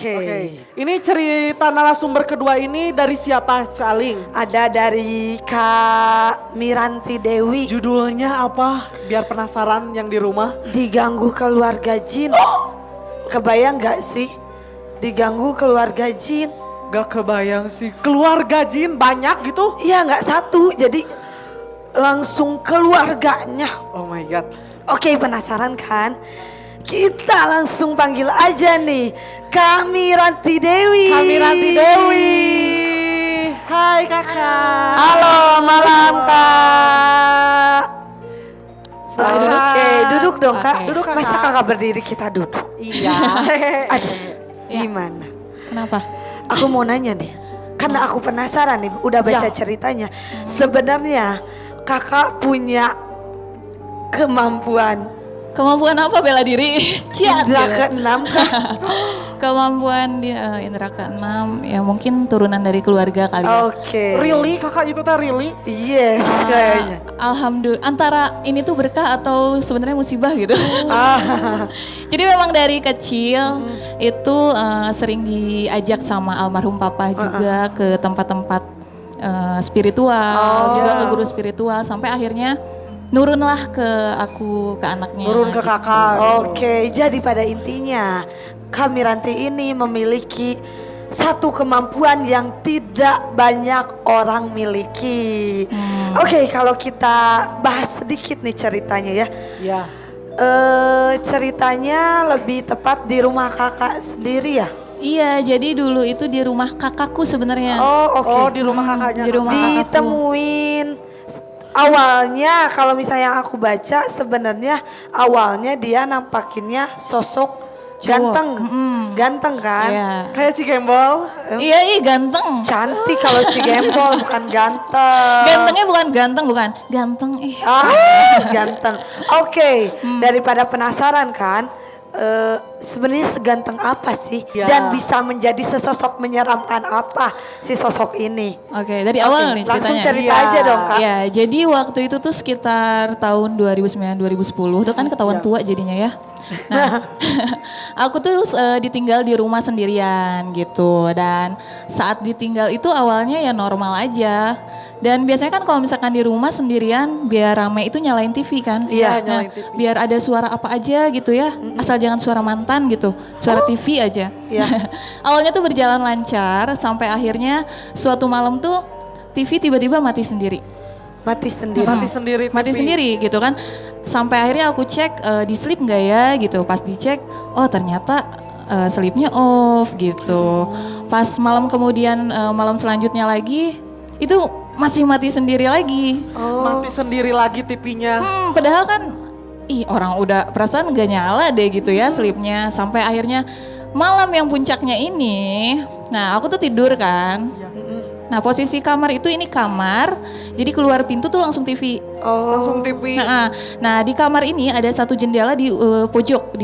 Oke. Ini cerita narasumber kedua ini dari siapa, Caling? Ada dari Kak Miranti Dewi. Judulnya apa? Biar penasaran yang di rumah. Diganggu keluarga jin. Kebayang gak sih? Diganggu keluarga jin. Gak kebayang sih. Keluarga jin banyak gitu? Iya gak satu, jadi langsung keluarganya. Oh my god. Oke, penasaran kan? Kita langsung panggil aja nih Kak Miranti Dewi. Kak Miranti Dewi. Hai kakak. Halo, malam Kak. Selamat. Oke, duduk dong Kak. Oke. Duduk, Kakak. Masa kakak berdiri kita duduk? Iya. Aduh, gimana? Kenapa? Aku mau nanya nih, karena aku penasaran nih, udah baca Ya. ceritanya. Sebenarnya kakak punya kemampuan Kemampuan apa bela diri? Ciat indra gitu. keenam Kak? Kemampuan di indra keenam ya mungkin turunan dari keluarga kali ya. Oke. Really kakak itu teh really? Yes, kayaknya. Alhamdulillah antara ini tuh berkah atau sebenarnya musibah gitu. Ah, Jadi memang dari kecil itu sering diajak sama almarhum papa juga ke tempat-tempat spiritual, juga ke guru spiritual sampai akhirnya nurunlah ke aku, ke anaknya. Turun ke gitu. kakak. Oke, jadi pada intinya Kak Miranti ini memiliki satu kemampuan yang tidak banyak orang miliki. Oke, kalau kita bahas sedikit nih ceritanya ya. Ya. Ceritanya lebih tepat di rumah kakak sendiri ya? Iya, jadi dulu itu di rumah kakakku sebenarnya. Oh, oke. Oh di rumah kakaknya. di rumah kakakku. Ditemuin awalnya kalau misalnya yang aku baca sebenarnya awalnya dia nampakinnya sosok ganteng. Ganteng kan? Iya. Kayak Cigembol. Iya, ganteng. Cantik kalau Cigembol bukan ganteng. Gantengnya bukan ganteng, bukan. Ganteng Ganteng. Oke, daripada penasaran kan, sebenarnya seganteng apa sih Ya. dan bisa menjadi sesosok menyeramkan apa si sosok ini? Oke, dari awal nih Langsung ceritanya. cerita Iya. aja dong Kak. Ya, jadi waktu itu tuh sekitar tahun 2009-2010 itu kan ketahuan tua jadinya ya. Nah, aku tuh ditinggal di rumah sendirian gitu dan saat ditinggal itu awalnya ya normal aja. Dan biasanya kan kalau misalkan di rumah sendirian biar rame itu nyalain TV kan. Iya, Nah, nyalain TV. biar ada suara apa aja gitu ya. Asal jangan suara mantan gitu. Suara TV aja. Iya. Awalnya tuh berjalan lancar sampai akhirnya suatu malam tuh TV tiba-tiba mati sendiri. Mati sendiri. Mati sendiri. Mati TV. sendiri gitu kan. Sampai akhirnya aku cek di sleep nggak ya gitu. Pas dicek, oh ternyata sleepnya off gitu. Pas malam kemudian malam selanjutnya lagi itu masih mati sendiri lagi. Mati sendiri lagi TV-nya. Padahal kan orang udah perasaan nggak nyala deh gitu ya sleepnya. Sampai akhirnya malam yang puncaknya ini, nah aku tuh tidur kan. Nah posisi kamar itu ini kamar, jadi keluar pintu tuh langsung TV. Langsung TV. Nah di kamar ini ada satu jendela di pojok.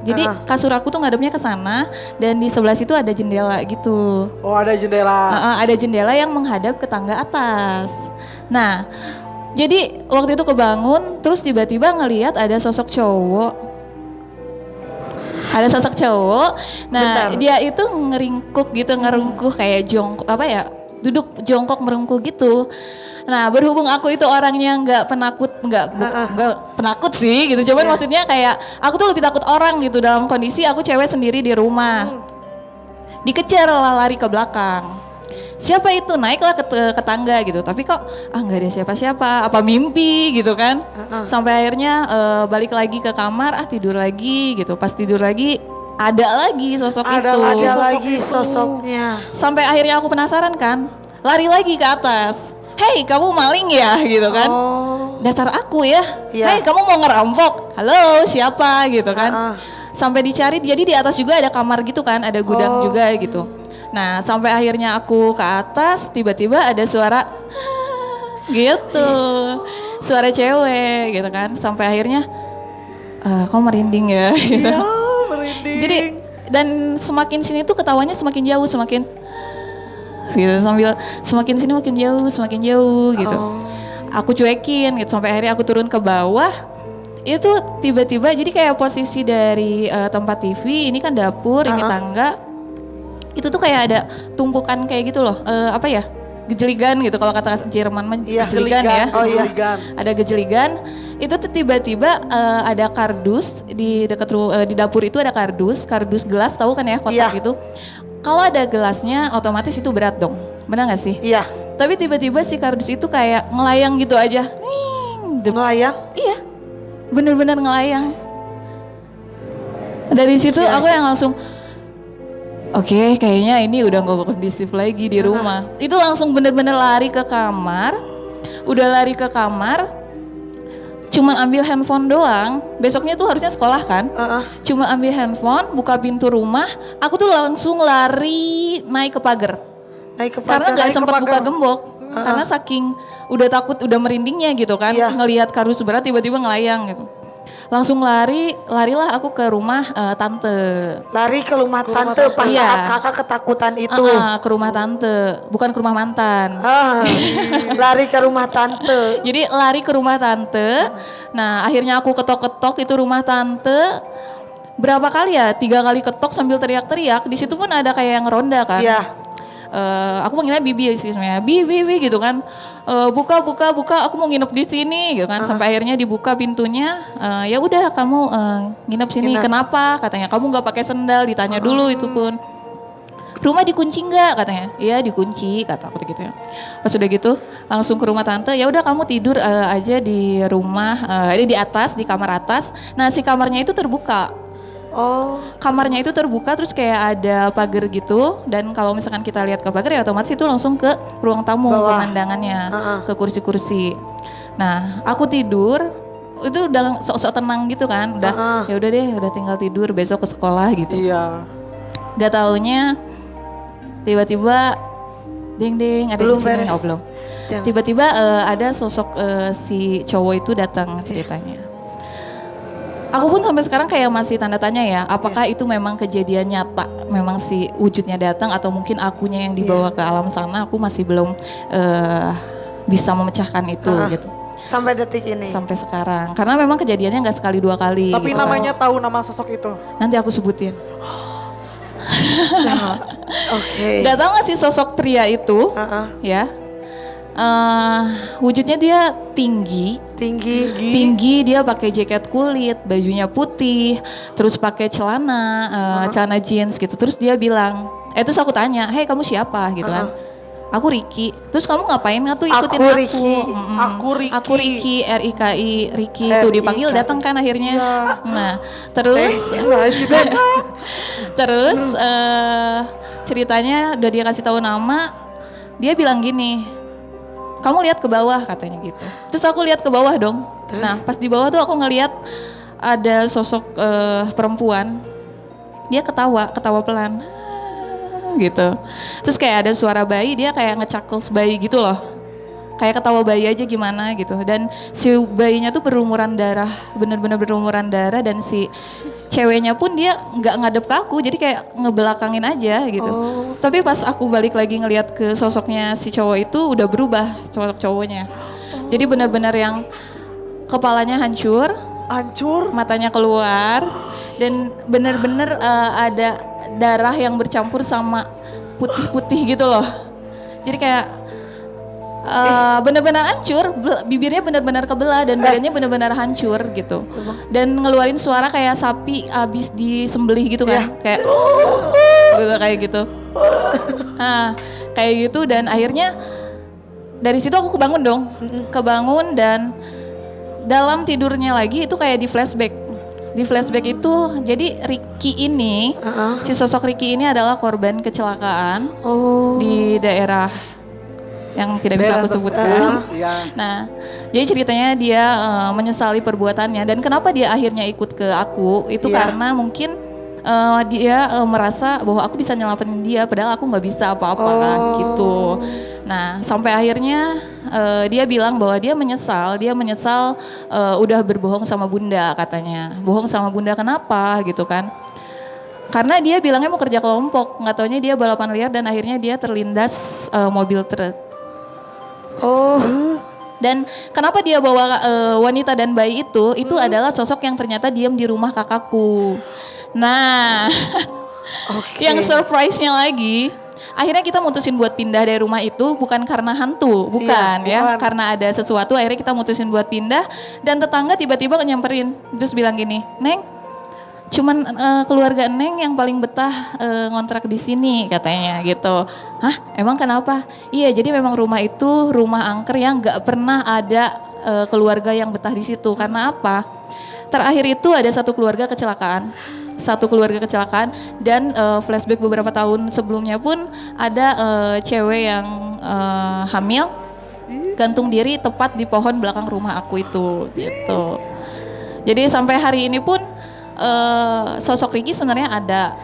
Jadi kasur aku tuh ngadepnya ke sana dan di sebelah situ ada jendela gitu. Oh ada jendela. Ada jendela yang menghadap ke tangga atas. Nah jadi waktu itu kebangun, terus tiba-tiba ngelihat ada sosok cowok. Ada sosok cowok. Nah Bentar. dia itu ngerungkuk gitu, ngerungkuh kayak jongkok apa ya? Duduk jongkok merengkuh gitu. Nah berhubung aku itu orangnya nggak penakut sih gitu. Cuman maksudnya kayak aku tuh lebih takut orang gitu dalam kondisi aku cewek sendiri di rumah. Dikejar lah lari ke belakang. Siapa itu naiklah ke tangga gitu. Tapi kok nggak ada siapa-siapa. Apa mimpi gitu kan? Sampai akhirnya balik lagi ke kamar tidur lagi gitu. Pas tidur lagi ada lagi sosok Ada itu. lagi. Ada Sosok lagi itu. sosoknya. Sampai akhirnya aku penasaran kan, lari lagi ke atas. Hei kamu maling ya gitu kan. Oh. Dasar aku ya. Iya. Hei kamu mau ngerampok. Halo siapa gitu kan. Sampai dicari, jadi di atas juga ada kamar gitu kan, ada gudang juga gitu. Nah sampai akhirnya aku ke atas, tiba-tiba ada suara gitu. Suara cewek gitu kan. Sampai akhirnya kok merinding ya gitu. Ya merinding. Jadi dan semakin sini tuh ketawanya semakin jauh, semakin gitu sambil semakin sini semakin jauh gitu. Aku cuekin gitu sampai akhirnya aku turun ke bawah. Itu tiba-tiba jadi kayak posisi dari tempat TV ini kan dapur, ini tangga. itu tuh kayak ada tumpukan kayak gitu loh, apa ya, gejeligan gitu kalau kata Jerman mah, Iya. gejeligan ya. Oh iya. Ada gejeligan, itu tuh tiba-tiba ada kardus di dekat di dapur itu ada kardus gelas, tahu kan ya, kotak Iya. gitu. Kalau ada gelasnya otomatis itu berat dong, benar nggak sih? Iya. Tapi tiba-tiba si kardus itu kayak ngelayang gitu aja. Melayang. Iya, bener-bener ngelayang. Dari situ aku yang langsung, oke, kayaknya ini udah gak kondusif lagi di rumah. Itu langsung bener-bener lari ke kamar. Udah lari ke kamar, cuman ambil handphone doang. Besoknya tuh harusnya sekolah kan. Cuma ambil handphone, buka pintu rumah. Aku tuh langsung lari naik ke pagar. Naik ke Karena pagar. gak sempat buka gembok. Karena saking udah takut, udah merindingnya gitu kan. Iya. Ngelihat kardus berat tiba-tiba ngelayang gitu. Langsung larilah aku ke rumah tante. Lari ke rumah tante pas Iya. saat kakak ketakutan itu. Ke rumah tante, bukan ke rumah mantan. Lari ke rumah tante. Jadi lari ke rumah tante. Nah akhirnya aku ketok-ketok itu rumah tante. Berapa kali ya? 3 kali ketok sambil teriak-teriak. Di situ pun ada kayak yang ronda kan. Iya. Aku manggilnya Bibi sih sebenarnya. Bibi gitu kan. Buka, aku mau nginep di sini gitu kan. Sampai akhirnya dibuka pintunya. Ya udah kamu nginep sini. Nginep. Kenapa? Katanya kamu nggak pakai sendal. Ditanya dulu itu pun. Rumah dikunci nggak katanya? Iya dikunci kata aku gitu ya. Pas udah gitu langsung ke rumah tante. Ya udah kamu tidur aja di rumah, di atas, di kamar atas. Nah si kamarnya itu terbuka. Oh. Kamarnya itu terbuka terus kayak ada pagar gitu, dan kalau misalkan kita lihat ke pagar ya otomatis itu langsung ke ruang tamu Bawah. pemandangannya, ke kursi-kursi. Nah aku tidur itu udah sok-sok tenang gitu kan, udah ya udah deh, udah tinggal tidur besok ke sekolah gitu. Iya. Gak taunya tiba-tiba ding ding ada Belum di sini. beres. Oh belum. Jangan. Tiba-tiba ada sosok si cowok itu datang ceritanya. Aku pun sampai sekarang kayak masih tanda tanya ya, apakah itu memang kejadian nyata, memang si wujudnya datang atau mungkin akunya yang dibawa ke alam sana, aku masih belum bisa memecahkan itu gitu. Sampai detik ini. Sampai sekarang, karena memang kejadiannya nggak sekali 2 kali. Tapi gitu. namanya tahu nama sosok itu. Nanti aku sebutin. Oke. Gak tau gak sih sosok pria itu, ya? Wujudnya dia tinggi, dia pakai jaket kulit, bajunya putih, terus pakai celana jeans gitu. Terus dia bilang, terus aku tanya, "Hei kamu siapa?" gitu kan. Aku Riki. Terus kamu ngapain nggak tuh ikutin Aku aku? Riki. Aku Riki. RIKI, Riki tuh dipanggil datang kan akhirnya. Nah, terus ceritanya udah dia kasih tahu nama, dia bilang gini, "Kamu lihat ke bawah," katanya gitu. Terus aku lihat ke bawah dong. Nah, pas di bawah tuh aku ngelihat ada sosok perempuan. Dia ketawa pelan. Gitu. Terus kayak ada suara bayi, dia kayak ngecakles bayi gitu loh. Kayak ketawa bayi aja gimana gitu. Dan si bayinya tuh berlumuran darah, bener-bener berlumuran darah, dan si ceweknya pun dia nggak ngadep ke aku, jadi kayak ngebelakangin aja gitu. Tapi pas aku balik lagi ngelihat ke sosoknya si cowok itu udah berubah cowoknya. Jadi benar-benar yang kepalanya hancur, matanya keluar, dan benar-benar ada darah yang bercampur sama putih-putih gitu loh. Jadi kayak benar-benar hancur, bibirnya benar-benar kebelah dan badannya benar-benar hancur gitu. Dan ngeluarin suara kayak sapi abis disembelih gitu kan, kayak kayak gitu. Nah, kayak gitu, dan akhirnya dari situ aku kebangun dong, kebangun, dan dalam tidurnya lagi itu kayak di flashback. Di flashback itu jadi Ricky ini, si sosok Ricky ini adalah korban kecelakaan di daerah yang tidak bisa aku sebutkan. Nah, jadi ceritanya dia menyesali perbuatannya, dan kenapa dia akhirnya ikut ke aku itu karena mungkin dia merasa bahwa aku bisa nyelamatin dia, padahal aku nggak bisa apa-apa gitu. Nah, sampai akhirnya dia bilang bahwa dia menyesal udah berbohong sama bunda katanya. Bohong sama bunda kenapa gitu kan? Karena dia bilangnya mau kerja kelompok, nggak taunya dia balapan liar dan akhirnya dia terlindas mobil truk. Dan kenapa dia bawa wanita dan bayi itu adalah sosok yang ternyata diam di rumah kakakku. Nah, Oke. Yang surprise-nya lagi, akhirnya kita mutusin buat pindah dari rumah itu bukan karena hantu, bukan Iya, ya. bukan. Karena ada sesuatu akhirnya kita mutusin buat pindah dan tetangga tiba-tiba nyamperin terus bilang gini, "Neng, cuman keluarga Neng yang paling betah ngontrak di sini," katanya gitu. Hah, emang kenapa? Iya, jadi memang rumah itu rumah angker yang nggak pernah ada keluarga yang betah di situ. Karena apa? Terakhir itu ada satu keluarga kecelakaan. Dan flashback beberapa tahun sebelumnya pun ada cewek yang hamil gantung diri tepat di pohon belakang rumah aku itu gitu. Jadi sampai hari ini pun sosok Ricky sebenarnya ada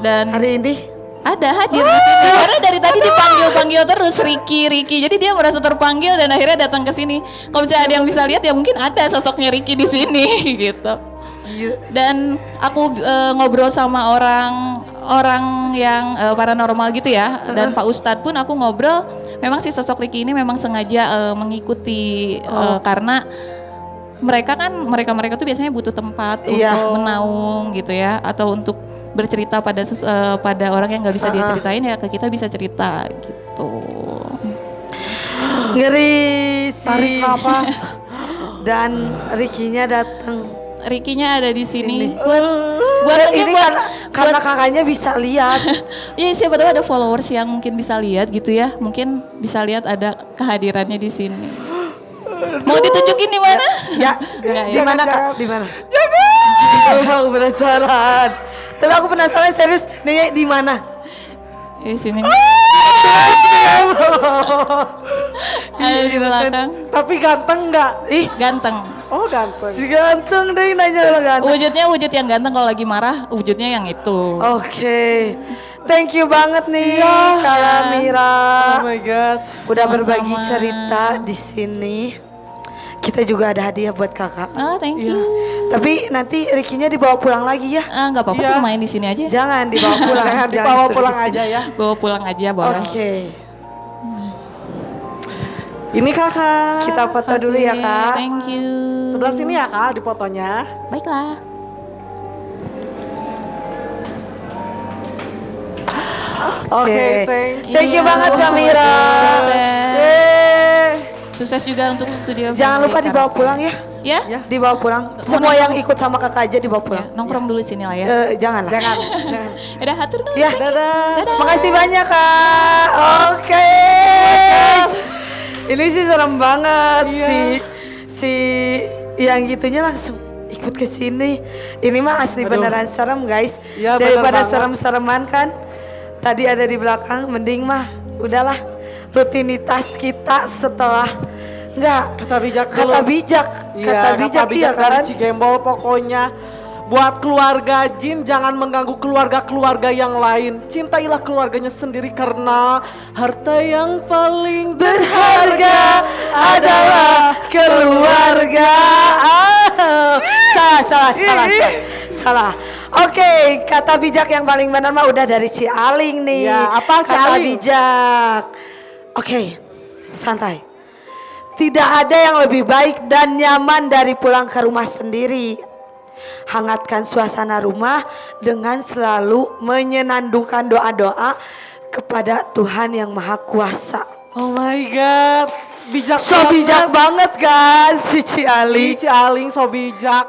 dan Hari ini ada hadir di sini karena dari tadi dipanggil terus Ricky. Jadi dia merasa terpanggil dan akhirnya datang ke sini. Kalau misalnya ada yang bisa lihat ya mungkin ada sosoknya Ricky di sini gitu. Dan aku ngobrol sama orang yang paranormal gitu ya, dan Pak Ustadz pun aku ngobrol, memang si sosok Ricky ini memang sengaja mengikuti karena mereka tuh biasanya butuh tempat untuk menaung gitu ya, atau untuk bercerita pada orang yang nggak bisa dia ceritain ya ke kita bisa cerita gitu. ngeri sih. Tarik napas. Dan Ricky-nya datang. Ricky-nya ada di sini. Sini. Buat Ini karena kakaknya bisa lihat. Ya siapa tahu ada followers yang mungkin bisa lihat gitu ya. Mungkin bisa lihat ada kehadirannya di sini. Mau ditunjukin di mana? Ya, Enggak di ya. mana Kak? Di mana? Aku penasaran. Tapi aku penasaran serius, nanya di mana? Di sini. Ada di belakang. Tapi ganteng nggak? Ih, Ganteng. Oh ganteng. si ganteng deh nanya lo ganteng. Wujudnya wujud yang ganteng, kalau lagi marah wujudnya yang itu. Oke. Thank you banget nih Kak Mira. Oh my god. Udah Sama-sama. berbagi cerita di sini. Kita juga ada hadiah buat kakak. Oh, thank you. Tapi nanti Ricky-nya dibawa pulang lagi ya. Nggak apa-apa, Iya. suruh main di sini aja. Jangan dibawa pulang. Jangan dibawa suruh pulang di sini. aja ya. Bawa pulang aja boleh. Oke. Ini kakak. Kita foto dulu ya Oke, Kak. Thank you. Sebelah sini ya kak di fotonya. Baiklah. Oke, Thank thank you Iya. banget Kak Mira. Sukses. Sukses juga untuk studio. Jangan Family lupa dibawa Karaoke. pulang ya. Ya? Ya. Dibawa pulang. Semua yang ikut sama kakak aja dibawa pulang. Ya, nongkrong dulu sini lah ya. Jangan lah. Jangan. Udah hatur dulu. Ya. Dadah. Makasih banyak Kak. Oke. Ini sih serem banget Iya. si yang gitunya langsung ikut ke sini. Ini mah asli Aduh. beneran serem guys. Iya, bener Daripada banget. serem-sereman kan. Tadi ada di belakang, mending mah udahlah rutinitas kita setelah Kata bijak dulu. kata bijak iya dari kan. Cigembol pokoknya. Buat keluarga jin jangan mengganggu keluarga-keluarga yang lain. Cintailah keluarganya sendiri karena harta yang paling Berharga adalah keluarga. Salah. Oke, kata bijak yang paling benar mah udah dari Ci Aling nih. Ya, apa Ci kata Aling? bijak. Oke, santai. Tidak ada yang lebih baik dan nyaman dari pulang ke rumah sendiri. Hangatkan suasana rumah dengan selalu menyenandungkan doa-doa kepada Tuhan yang Maha Kuasa. Oh my god. Bijak So bijak banget kan si Ci Aling. Ci Aling so bijak.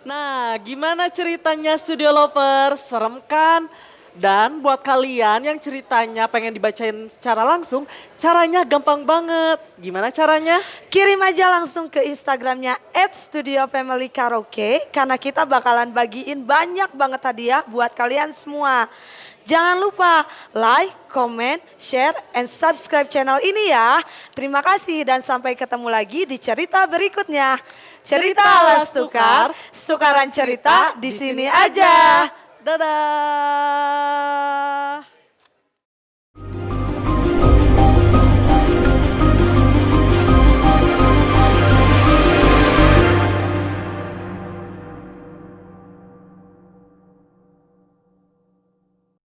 Nah, gimana ceritanya Studio Lover? Serem kan? Dan buat kalian yang ceritanya pengen dibacain secara langsung, caranya gampang banget. Gimana caranya? Kirim aja langsung ke Instagramnya @studiofamilykaraoke karena kita bakalan bagiin banyak banget hadiah buat kalian semua. Jangan lupa like, comment, share, and subscribe channel ini ya. Terima kasih dan sampai ketemu lagi di cerita berikutnya. Cerita ala Stukar, Stukaran cerita di sini aja. Dadah.